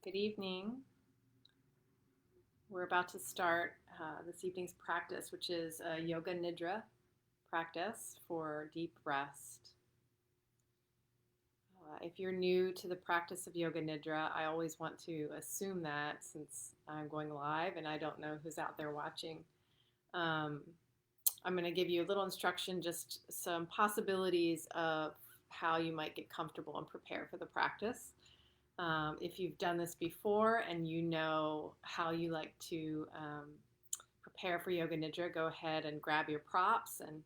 Good evening. We're about to start this evening's practice, which is a Yoga Nidra practice for deep rest. If you're new to the practice of Yoga Nidra, I always want to assume that since I'm going live and I don't know who's out there watching. Um, I'm going to give you a little instruction, just some possibilities of how you might get comfortable and prepare for the practice. If you've done this before and you know how you like to prepare for Yoga Nidra, go ahead and grab your props, and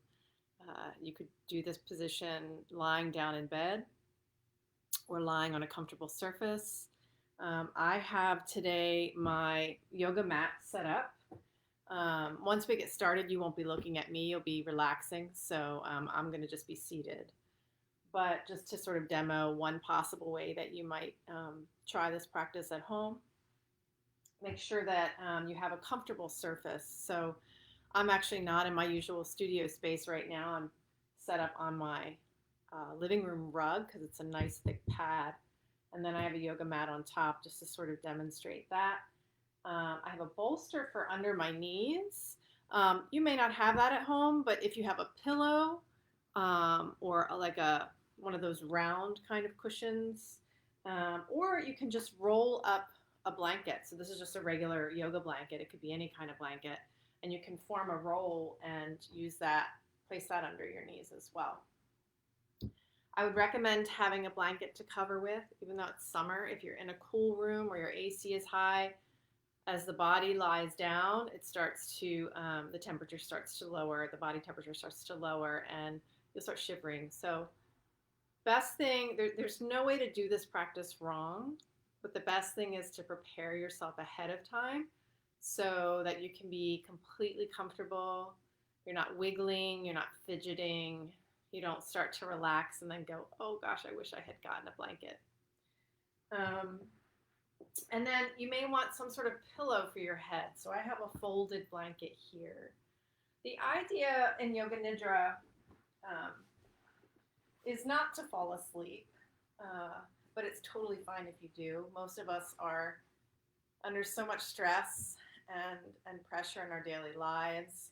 you could do this position lying down in bed or lying on a comfortable surface. I have today my yoga mat set up. Once we get started, you won't be looking at me, you'll be relaxing, so I'm going to just be seated. But just to sort of demo one possible way that you might try this practice at home, make sure that you have a comfortable surface. So I'm actually not in my usual studio space right now. I'm set up on my living room rug because it's a nice thick pad. And then I have a yoga mat on top just to sort of demonstrate that. I have a bolster for under my knees. You may not have that at home, but if you have a pillow or like one of those round kind of cushions, or you can just roll up a blanket. So this is just a regular yoga blanket. It could be any kind of blanket, and you can form a roll and use that, place that under your knees as well. I would recommend having a blanket to cover with, even though it's summer. If you're in a cool room where your AC is high, as the body lies down, it starts to, the temperature starts to lower, the body temperature starts to lower, and you'll start shivering. So best thing, there's no way to do this practice wrong, but the best thing is to prepare yourself ahead of time so that you can be completely comfortable. You're not wiggling, you're not fidgeting, you don't start to relax and then go, oh gosh, I wish I had gotten a blanket. And then you may want some sort of pillow for your head. So I have a folded blanket here. The idea in Yoga Nidra is not to fall asleep, but it's totally fine if you do. Most of us are under so much stress and pressure in our daily lives,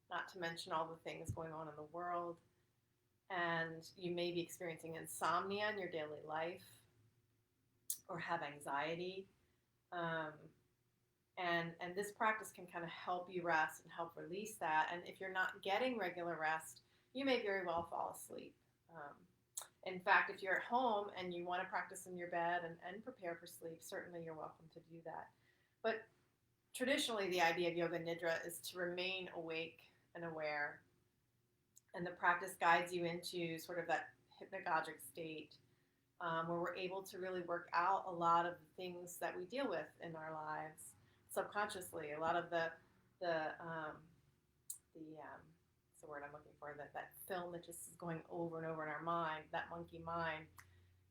not to mention all the things going on in the world. And you may be experiencing insomnia in your daily life or have anxiety. And this practice can kind of help you rest and help release that. And if you're not getting regular rest, you may very well fall asleep. In fact, if you're at home and you want to practice in your bed and prepare for sleep, certainly you're welcome to do that. But traditionally, the idea of Yoga Nidra is to remain awake and aware. And the practice guides you into sort of that hypnagogic state where we're able to really work out a lot of the things that we deal with in our lives subconsciously. A lot of the what's the word I'm looking for, that film that just is going over and over in our mind, that monkey mind.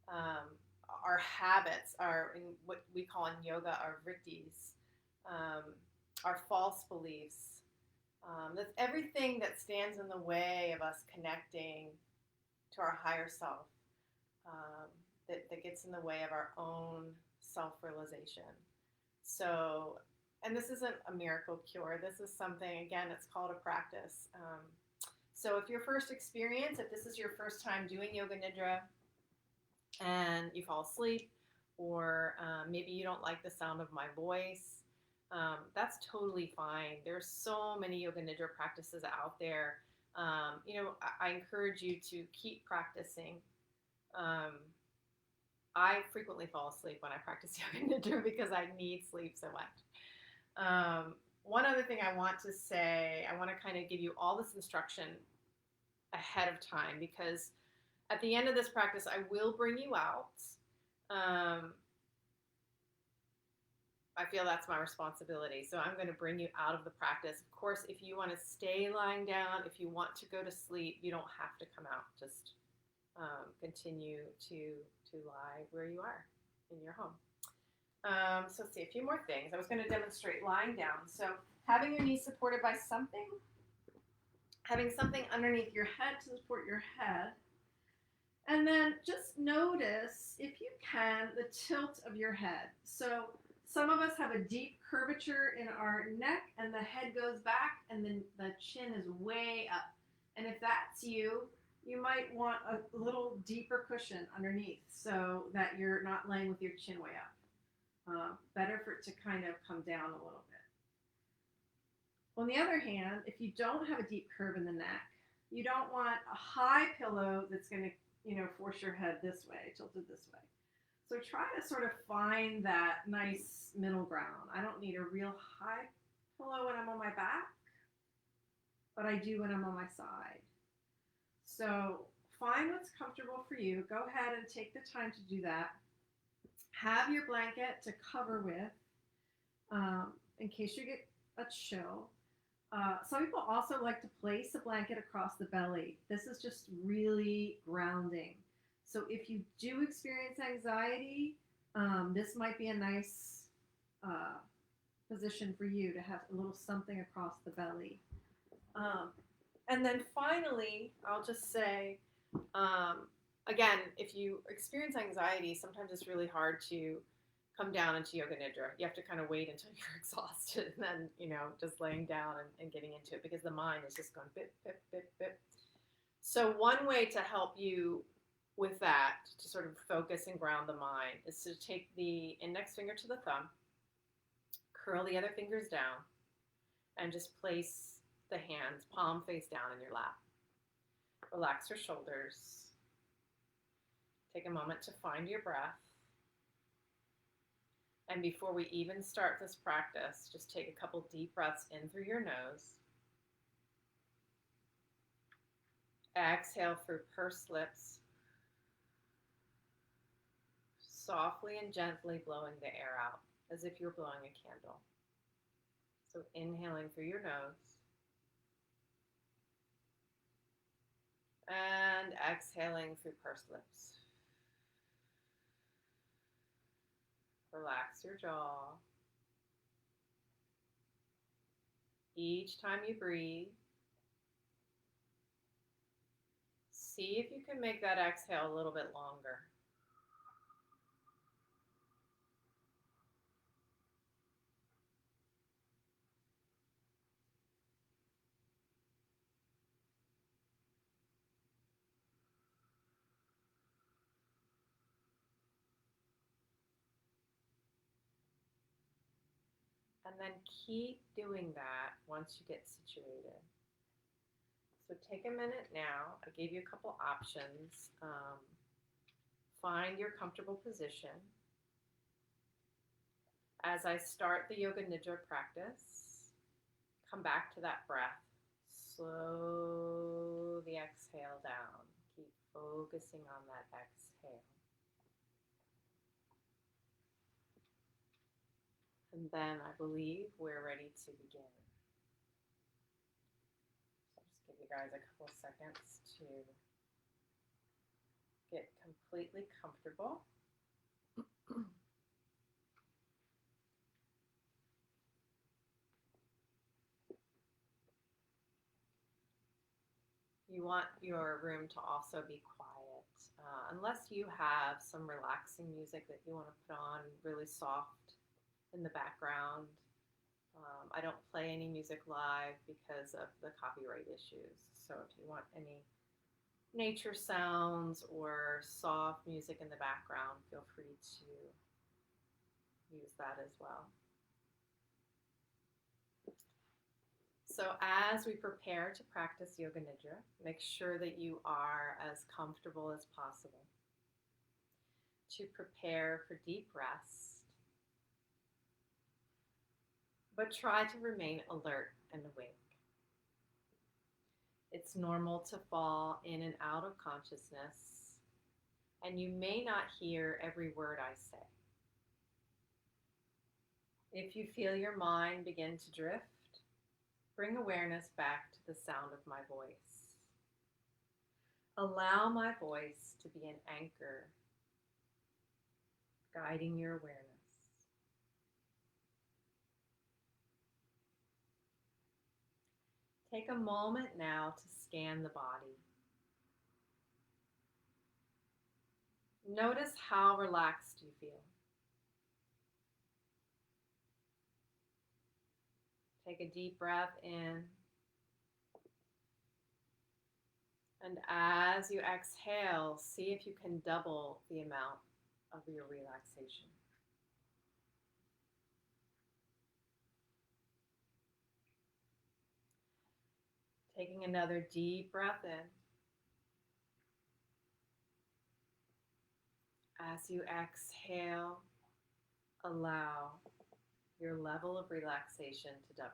Our habits are in what we call in yoga our vrittis, our false beliefs. That's everything that stands in the way of us connecting to our higher self, that gets in the way of our own self-realization. So, and this isn't a miracle cure. This is something, again, it's called a practice. So if your first experience, if this is your first time doing Yoga Nidra and you fall asleep, or maybe you don't like the sound of my voice, that's totally fine. There's so many Yoga Nidra practices out there. I encourage you to keep practicing. I frequently fall asleep when I practice Yoga Nidra because I need sleep so much. One other thing I want to say, I want to kind of give you all this instruction ahead of time because at the end of this practice, I will bring you out. I feel that's my responsibility. So I'm going to bring you out of the practice. Of course, if you want to stay lying down, if you want to go to sleep, you don't have to come out. Just continue to lie where you are in your home. So let's see, a few more things. I was going to demonstrate lying down. So having your knees supported by something, having something underneath your head to support your head, and And then just notice, if you can, the tilt of your head. So some of us have a deep curvature in our neck and the head goes back and then the chin is way up. And if that's you, you might want a little deeper cushion underneath so that you're not laying with your chin way up. Better for it to kind of come down a little bit. On the other hand, if you don't have a deep curve in the neck, you don't want a high pillow that's going to, force your head this way, tilted this way. So try to sort of find that nice middle ground. I don't need a real high pillow when I'm on my back, but I do when I'm on my side. So find what's comfortable for you. Go ahead and take the time to do that. Have your blanket to cover with in case you get a chill. Some people also like to place a blanket across the belly. This is just really grounding. So if you do experience anxiety, this might be a nice position for you to have a little something across the belly. And then finally, I'll just say, again, if you experience anxiety, sometimes it's really hard to come down into Yoga Nidra. You have to kind of wait until you're exhausted and then, just laying down and getting into it because the mind is just going bip, bip, bip, bip. So one way to help you with that, to sort of focus and ground the mind, is to take the index finger to the thumb, curl the other fingers down, and just place the hands palm face down in your lap. Relax your shoulders. Take a moment to find your breath. And before we even start this practice, just take a couple deep breaths in through your nose. Exhale through pursed lips, softly and gently blowing the air out as if you're blowing a candle. So inhaling through your nose and exhaling through pursed lips. Relax your jaw. Each time you breathe, see if you can make that exhale a little bit longer. And then keep doing that once you get situated. So take a minute now. I gave you a couple options. Find your comfortable position. As I start the Yoga Nidra practice, come back to that breath. Slow the exhale down. Keep focusing on that exhale. And then I believe we're ready to begin. So I'll just give you guys a couple seconds to get completely comfortable. You want your room to also be quiet, unless you have some relaxing music that you want to put on really soft in the background. I don't play any music live because of the copyright issues. So if you want any nature sounds or soft music in the background, feel free to use that as well. So as we prepare to practice Yoga Nidra, make sure that you are as comfortable as possible. To prepare for deep rest, but try to remain alert and awake. It's normal to fall in and out of consciousness, and you may not hear every word I say. If you feel your mind begin to drift, bring awareness back to the sound of my voice. Allow my voice to be an anchor, guiding your awareness. Take a moment now to scan the body. Notice how relaxed you feel. Take a deep breath in. And as you exhale, see if you can double the amount of your relaxation. Taking another deep breath in. As you exhale, allow your level of relaxation to double.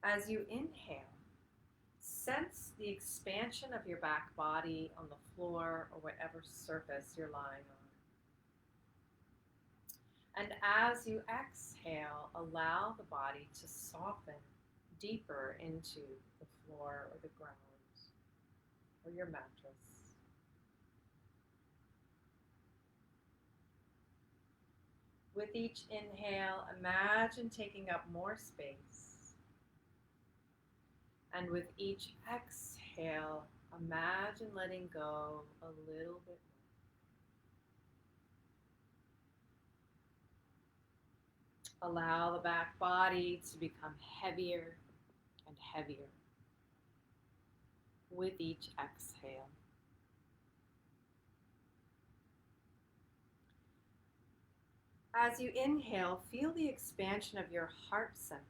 As you inhale, sense the expansion of your back body on the floor or whatever surface you're lying on. And as you exhale, allow the body to soften deeper into the floor or the ground or your mattress. With each inhale, imagine taking up more space. And with each exhale, imagine letting go a little bit more. Allow the back body to become heavier and heavier with each exhale. As you inhale, feel the expansion of your heart center.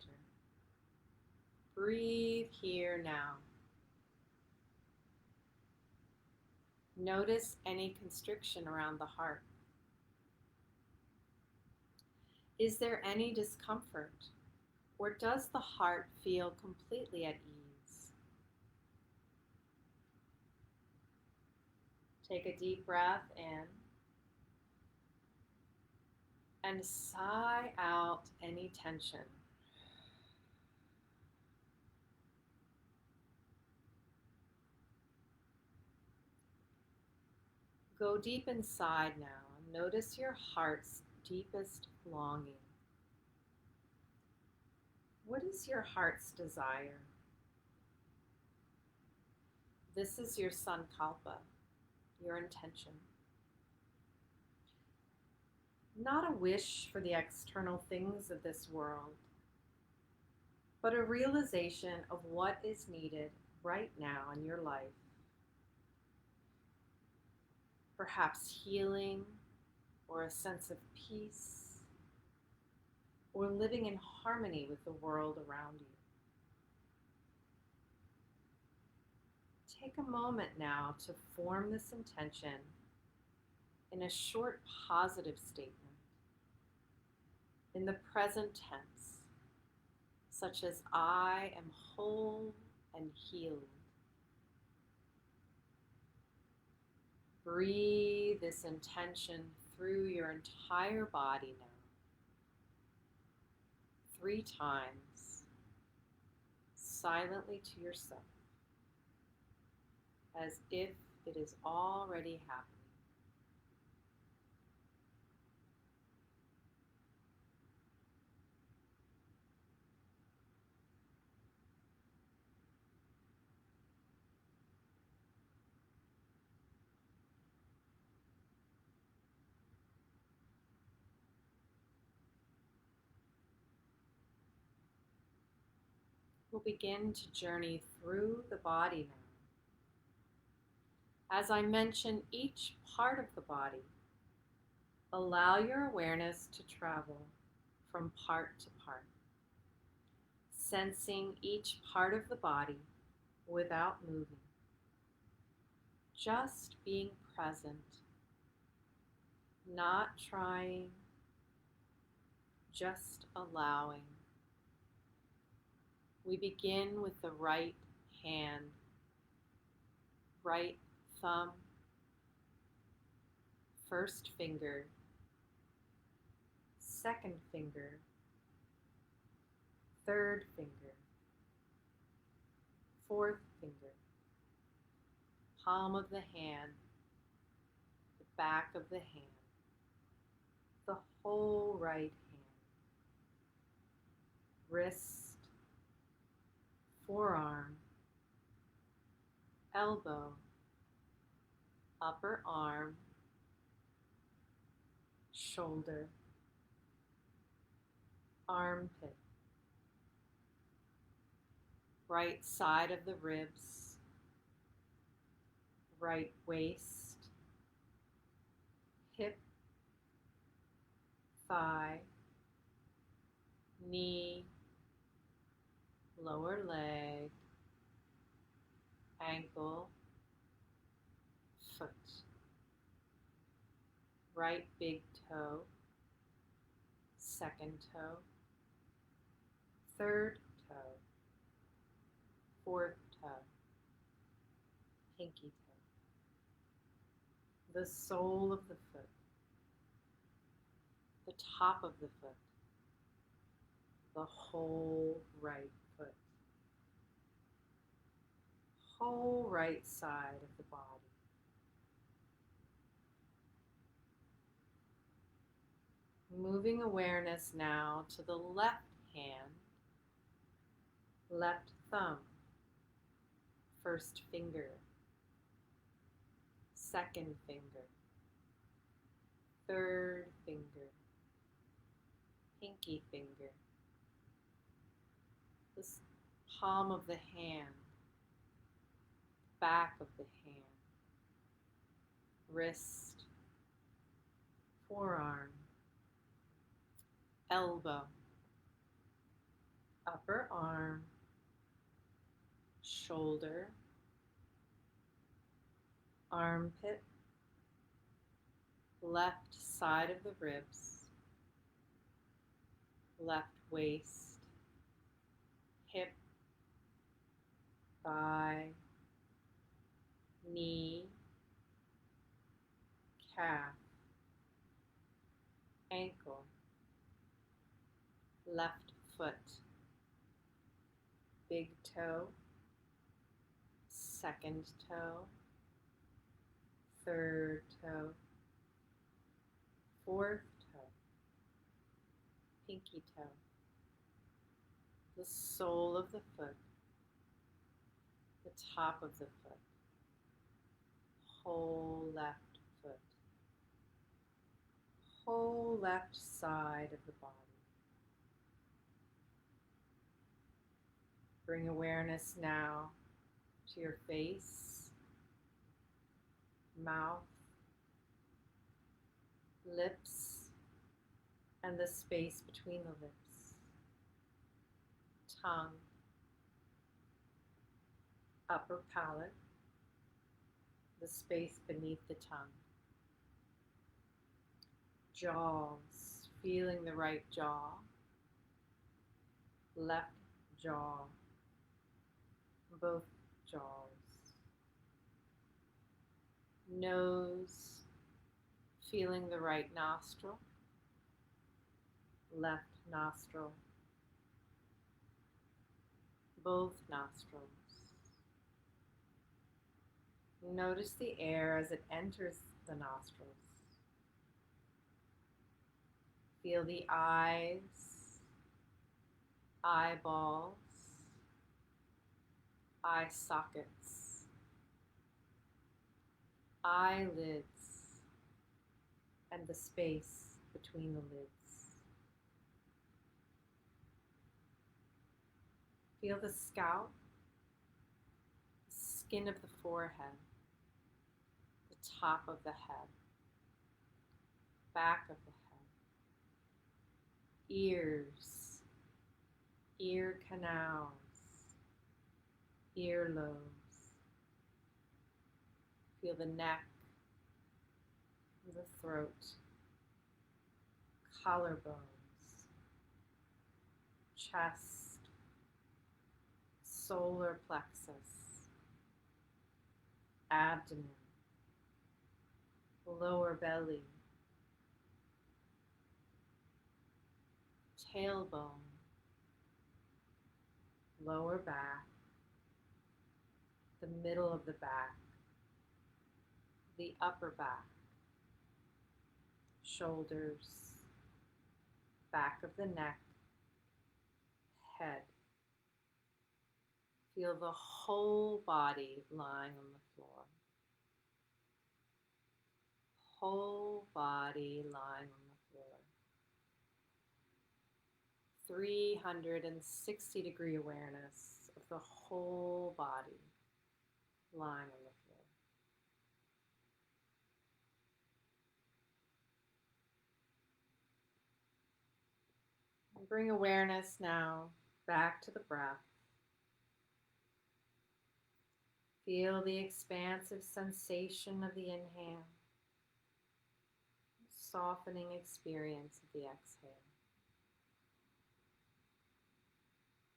Breathe here now. Notice any constriction around the heart. Is there any discomfort, or does the heart feel completely at ease? Take a deep breath in and sigh out any tension. Go deep inside now and notice your heart's deepest longing. What is your heart's desire? This is your sankalpa, your intention. Not a wish for the external things of this world, but a realization of what is needed right now in your life. Perhaps healing, or a sense of peace, or living in harmony with the world around you. Take a moment now to form this intention in a short positive statement in the present tense, such as I am whole and healed. Breathe this intention through your entire body now, 3 times, silently to yourself, as if it is already happening. We'll begin to journey through the body now. As I mention each part of the body, allow your awareness to travel from part to part, sensing each part of the body without moving, just being present, not trying, just allowing. We begin with the right hand, right thumb, first finger, second finger, third finger, fourth finger, palm of the hand, the back of the hand, the whole right hand, wrist, forearm, elbow, upper arm, shoulder, armpit, right side of the ribs, right waist, hip, thigh, knee, lower leg, ankle, foot, right big toe, second toe, third toe, fourth toe, pinky toe, the sole of the foot, the top of the foot, the whole right foot, whole right side of the body. Moving awareness now to the left hand, left thumb, first finger, second finger, third finger, pinky finger, the palm of the hand, back of the hand, wrist, forearm, elbow, upper arm, shoulder, armpit, left side of the ribs, left waist, hip, thigh, knee, calf, ankle, left foot, big toe, second toe, third toe, fourth toe, pinky toe, the sole of the foot, the top of the foot, whole left foot, whole left side of the body. Bring awareness now to your face, mouth, lips, and the space between the lips, tongue, upper palate, the space beneath the tongue, jaws, feeling the right jaw, left jaw, both jaws, nose, feeling the right nostril, left nostril, both nostrils. Notice the air as it enters the nostrils. Feel the eyes, eyeballs, eye sockets, eyelids, and the space between the lids. Feel the scalp, the skin of the forehead, the top of the head, back of the head, ears, ear canals, earlobes. Feel the neck, the throat, collarbones, chest, solar plexus, abdomen, lower belly, tailbone, lower back, the middle of the back, the upper back, shoulders, back of the neck, head, Feel the whole body lying on the floor. Whole body lying on the floor. 360-degree awareness of the whole body lying on the floor. And bring awareness now back to the breath. Feel the expansive sensation of the inhale, softening experience of the exhale.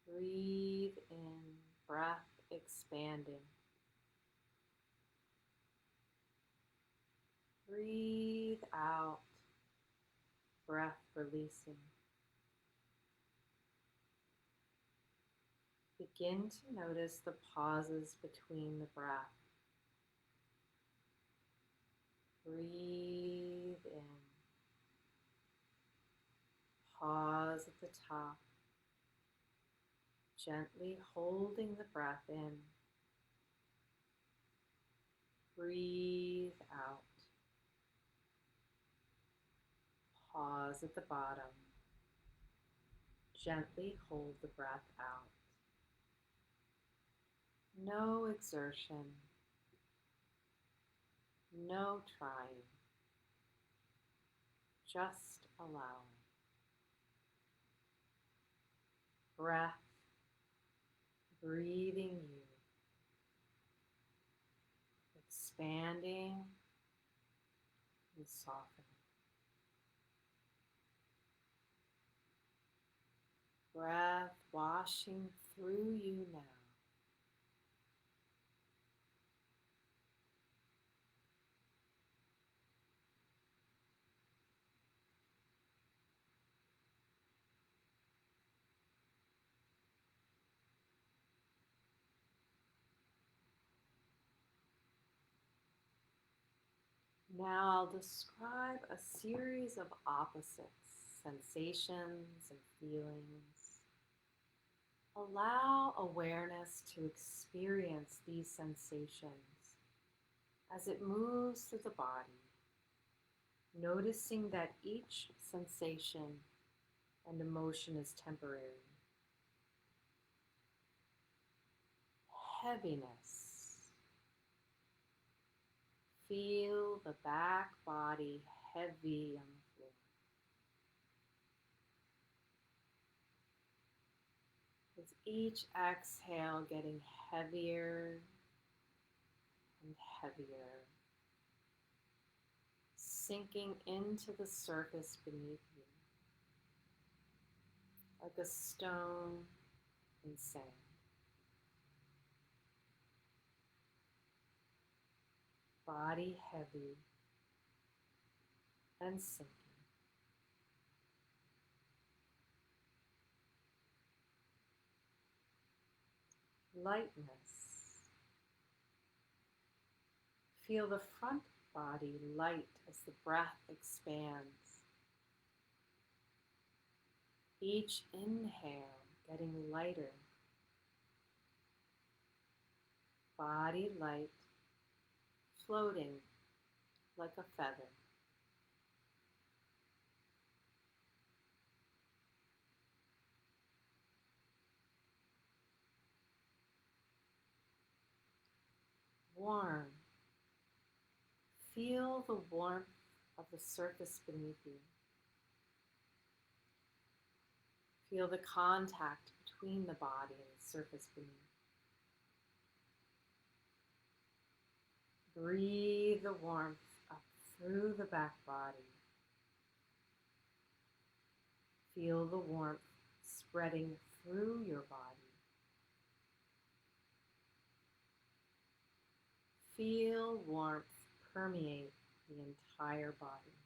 Breathe in, breath expanding. Breathe out, breath releasing. Begin to notice the pauses between the breath. Breathe in. Pause at the top, gently holding the breath in. Breathe out. Pause at the bottom. Gently hold the breath out. No exertion, no trying, just allowing. Breath, breathing you, expanding and softening. Breath washing through you now. Now I'll describe a series of opposites, sensations and feelings. Allow awareness to experience these sensations as it moves through the body, noticing that each sensation and emotion is temporary. Heaviness. Feel the back body heavy on the floor. With each exhale getting heavier and heavier, sinking into the surface beneath you, like a stone in sand. Body heavy and sinking. Lightness. Feel the front body light as the breath expands. Each inhale getting lighter. Body light, floating like a feather. Warm. Feel the warmth of the surface beneath you. Feel the contact between the body and the surface beneath. Breathe the warmth up through the back body. Feel the warmth spreading through your body. Feel warmth permeate the entire body.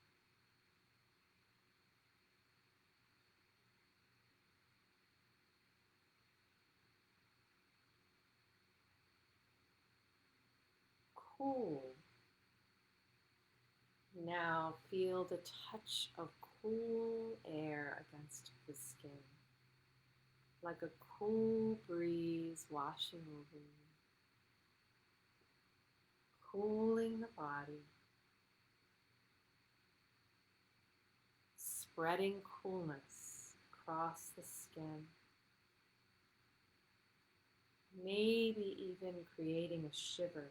Cool. Now feel the touch of cool air against the skin. like a cool breeze washing over you, cooling the body, spreading coolness across the skin, maybe even creating a shiver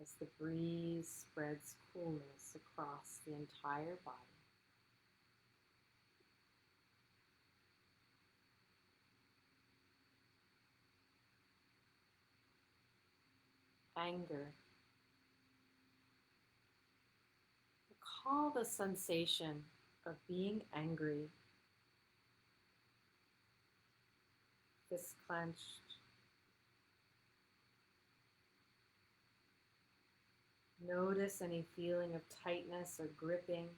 as the breeze spreads coolness across the entire body. Anger. Recall the sensation of being angry, fist clenched. Notice any feeling of tightness or gripping,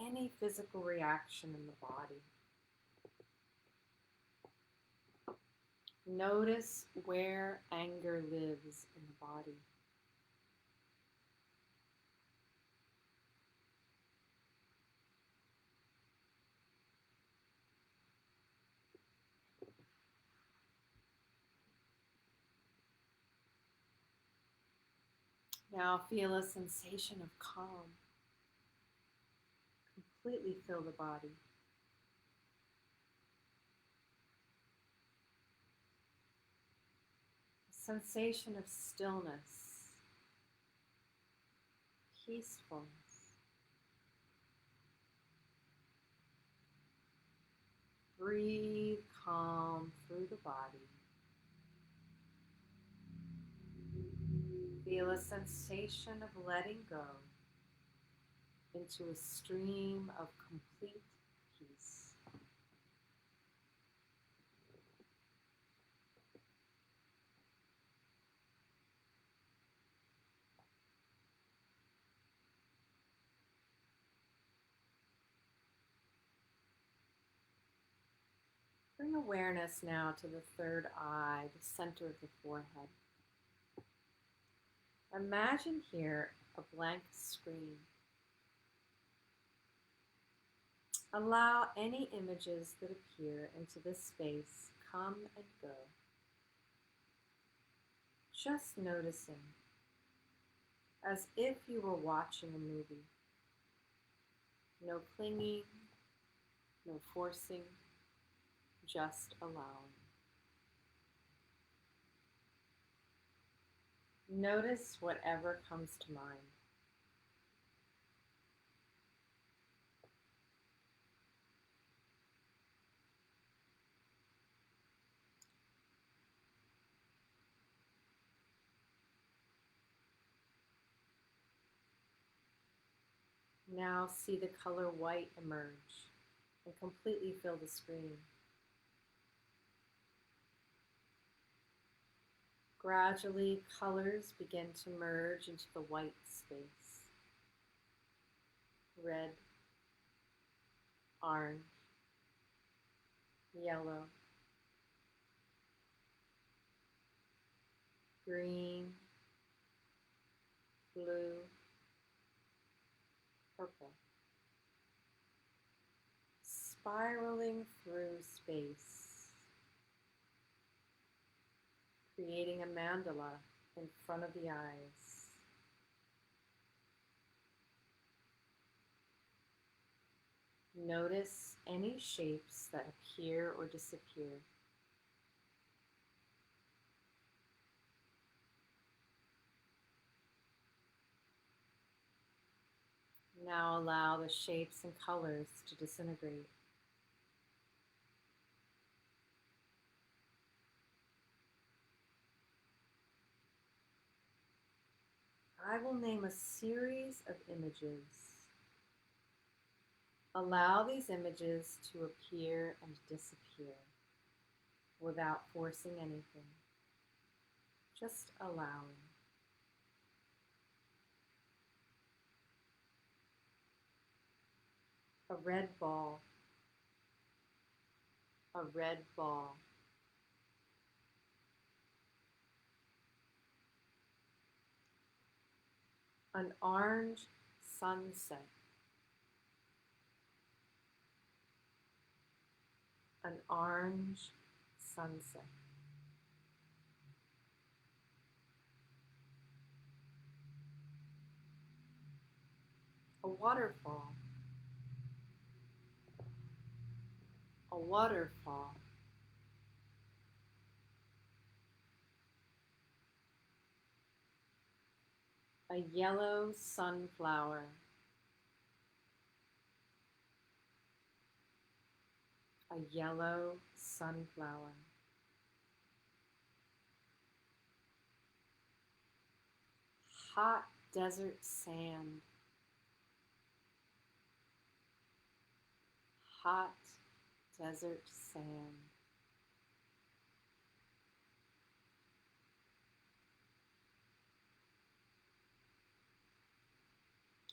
any physical reaction in the body. Notice where anger lives in the body. Now feel a sensation of calm completely fill the body. A sensation of stillness, peacefulness. Breathe calm through the body. Feel a sensation of letting go into a stream of complete peace. Bring awareness now to the third eye, the center of the forehead. Imagine here a blank screen. Allow any images that appear into this space come and go. Just noticing, as if you were watching a movie. No clinging, no forcing, just allowing. Notice whatever comes to mind. Now see the color white emerge and completely fill the screen. Gradually, colors begin to merge into the white space. Red, orange, yellow, green, blue, purple. Spiraling through space, creating a mandala in front of the eyes. Notice any shapes that appear or disappear. Now allow the shapes and colors to disintegrate. I will name a series of images. Allow these images to appear and disappear without forcing anything, just allowing. A red ball, a red ball. An orange sunset. an orange sunset, a waterfall, a waterfall, a yellow sunflower, a yellow sunflower, hot desert sand, hot desert sand,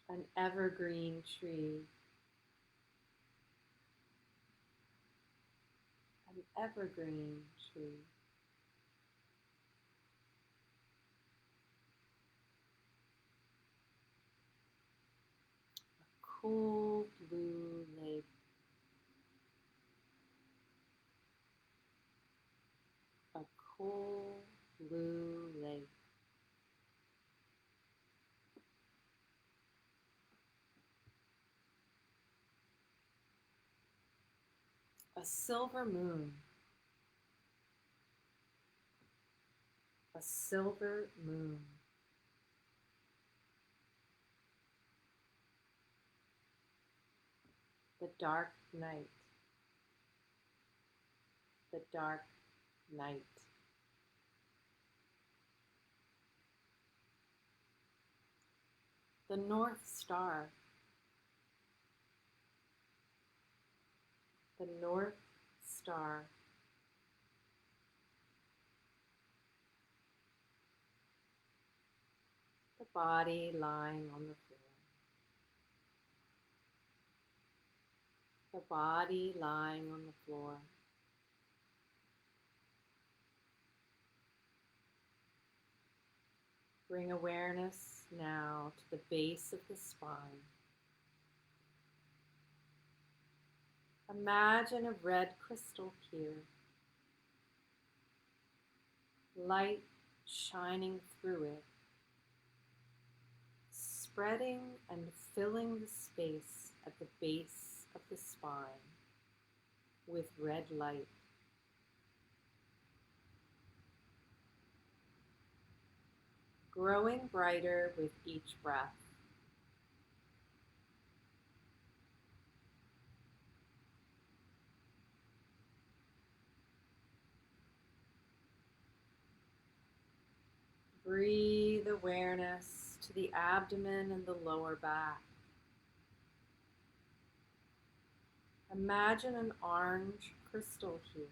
an evergreen tree, an evergreen tree, a cool blue lake, a cool blue lake, a silver moon, a silver moon, the dark night, the dark night, the North Star, the North Star, the body lying on the floor, the body lying on the floor. Bring awareness now to the base of the spine. Imagine a red crystal here, light shining through it, spreading and filling the space at the base of the spine with red light. Growing brighter with each breath. Breathe awareness to the abdomen and the lower back. Imagine an orange crystal here,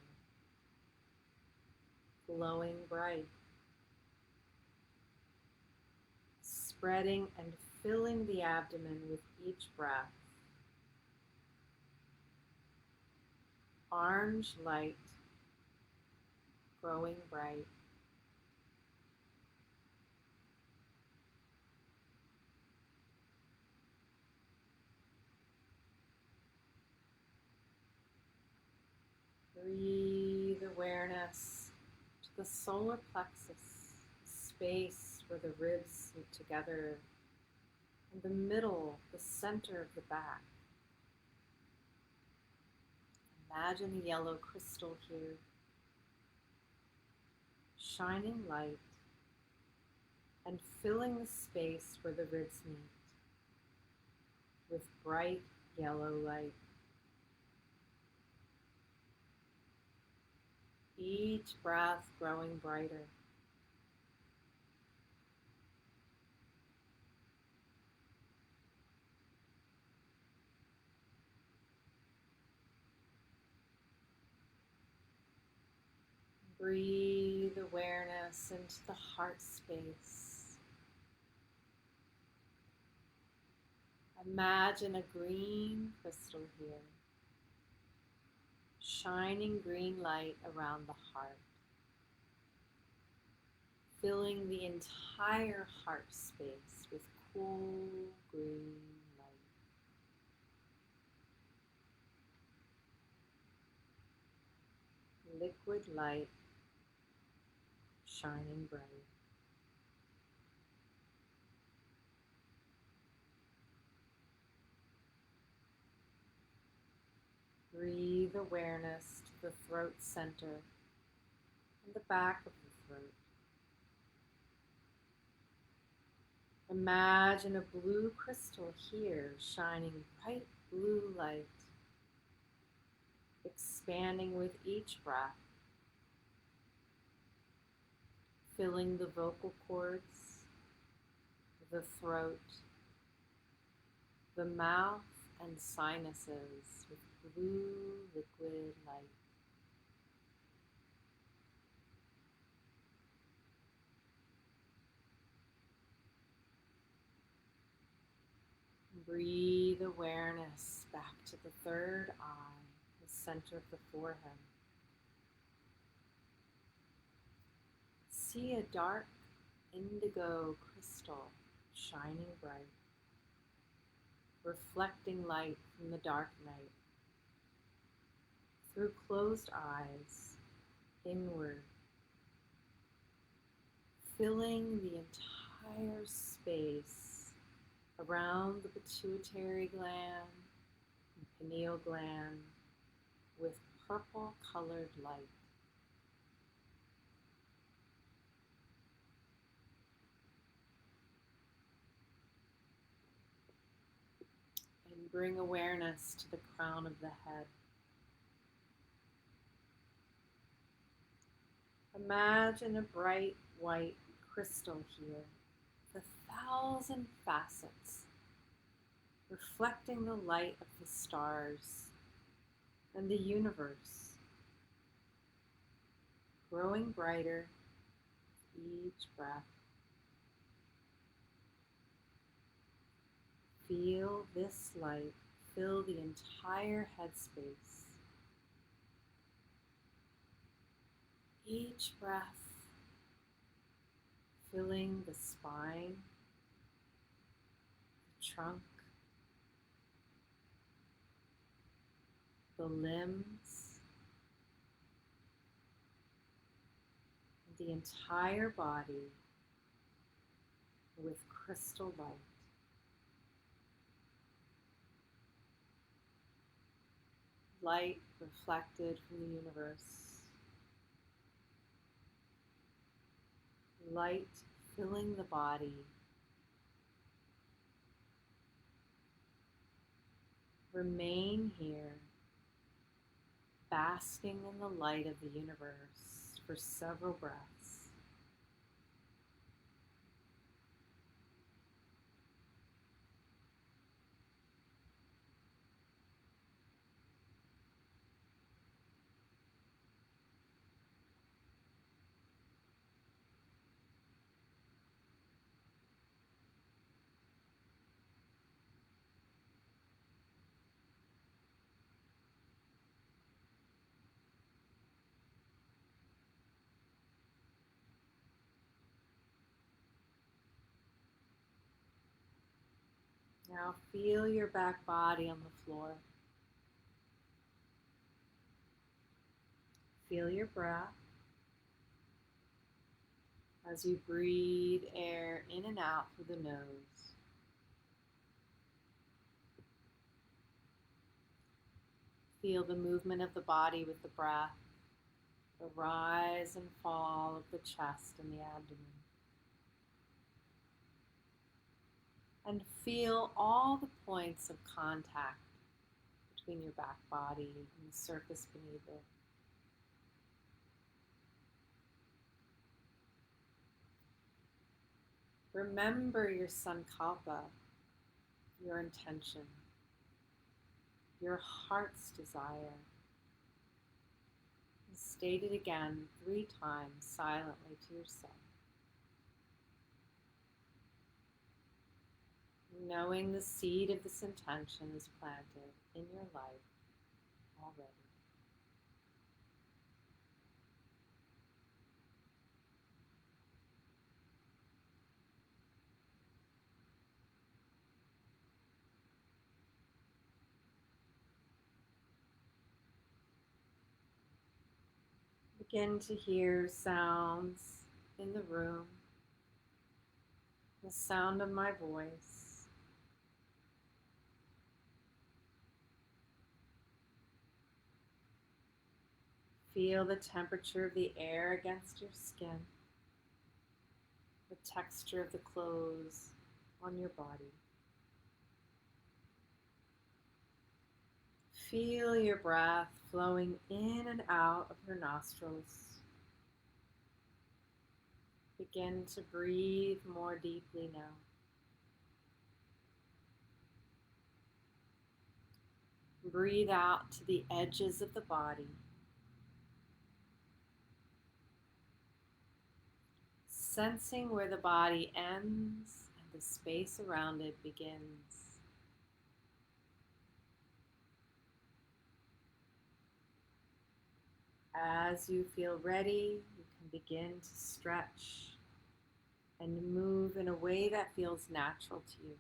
glowing bright, spreading and filling the abdomen with each breath. Orange light, growing bright. Breathe awareness to the solar plexus, space where the ribs meet together, in the middle, the center of the back. Imagine a yellow crystal here, shining light and filling the space where the ribs meet with bright yellow light. Each breath growing brighter. Breathe awareness into the heart space. Imagine a green crystal here, shining green light around the heart, filling the entire heart space with cool green light. liquid light shining bright. Breathe awareness to the throat center and the back of the throat. Imagine a blue crystal here shining bright blue light, expanding with each breath, filling the vocal cords, the throat, the mouth, and sinuses with blue liquid light. Breathe awareness back to the third eye, the center of the forehead. See a dark indigo crystal shining bright, reflecting light from the dark night. Through closed eyes, inward, filling the entire space around the pituitary gland and pineal gland with purple colored light. And bring awareness to the crown of the head. Imagine a bright white crystal here with 1,000 facets, reflecting the light of the stars and the universe, growing brighter with each breath. Feel this light fill the entire headspace. Each breath filling the spine, the trunk, the limbs, and the entire body with crystal light. Light reflected from the universe. Light filling the body. Remain here, basking in the light of the universe for several breaths. Now feel your back body on the floor. Feel your breath as you breathe air in and out through the nose. Feel the movement of the body with the breath, the rise and fall of the chest and the abdomen. And feel all the points of contact between your back body and the surface beneath it. Remember your sankalpa, your intention, your heart's desire. And state it again 3 times silently to yourself. Knowing the seed of this intention is planted in your life already. Begin to hear sounds in the room, the sound of my voice. Feel the temperature of the air against your skin, the texture of the clothes on your body. Feel your breath flowing in and out of your nostrils. Begin to breathe more deeply now. Breathe out to the edges of the body. Sensing where the body ends and the space around it begins. As you feel ready, you can begin to stretch and move in a way that feels natural to you.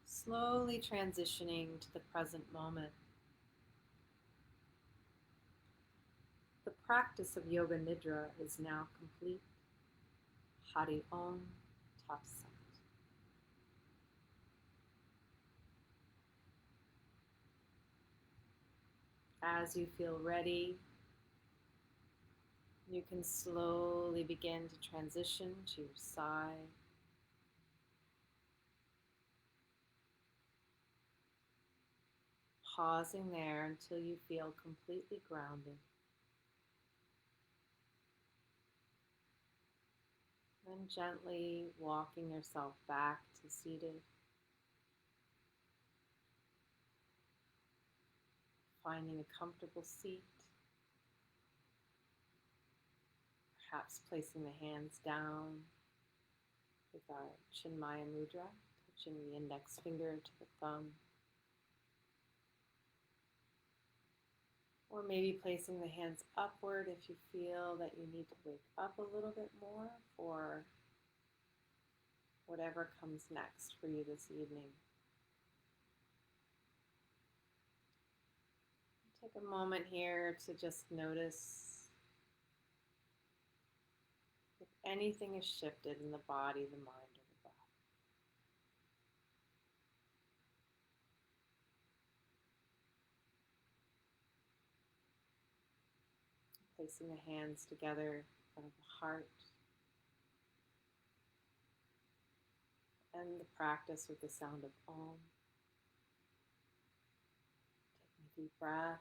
Slowly transitioning to the present moment. The practice of Yoga Nidra is now complete. Hari Om Tat Sat. As you feel ready, you can slowly begin to transition to your side. Pausing there until you feel completely grounded. Then gently walking yourself back to seated. Finding a comfortable seat. Perhaps placing the hands down with our Chinmaya Mudra, touching the index finger to the thumb. Or maybe placing the hands upward if you feel that you need to wake up a little bit more for whatever comes next for you this evening. Take a moment here to just notice if anything is shifted in the body, the mind, or the breath. Placing the hands together in front of the heart. And the practice with the sound of Om. Taking a deep breath.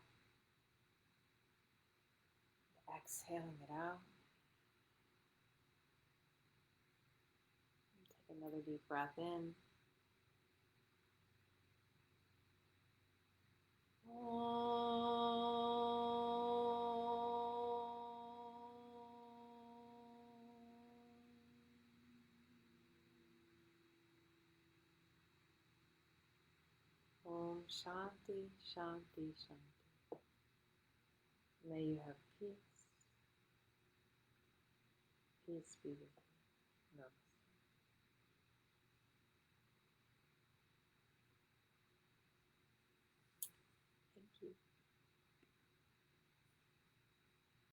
Exhaling it out. Take another deep breath in. Om Shanti, Shanti, Shanti. May you have peace. Peace be with you. Namaste.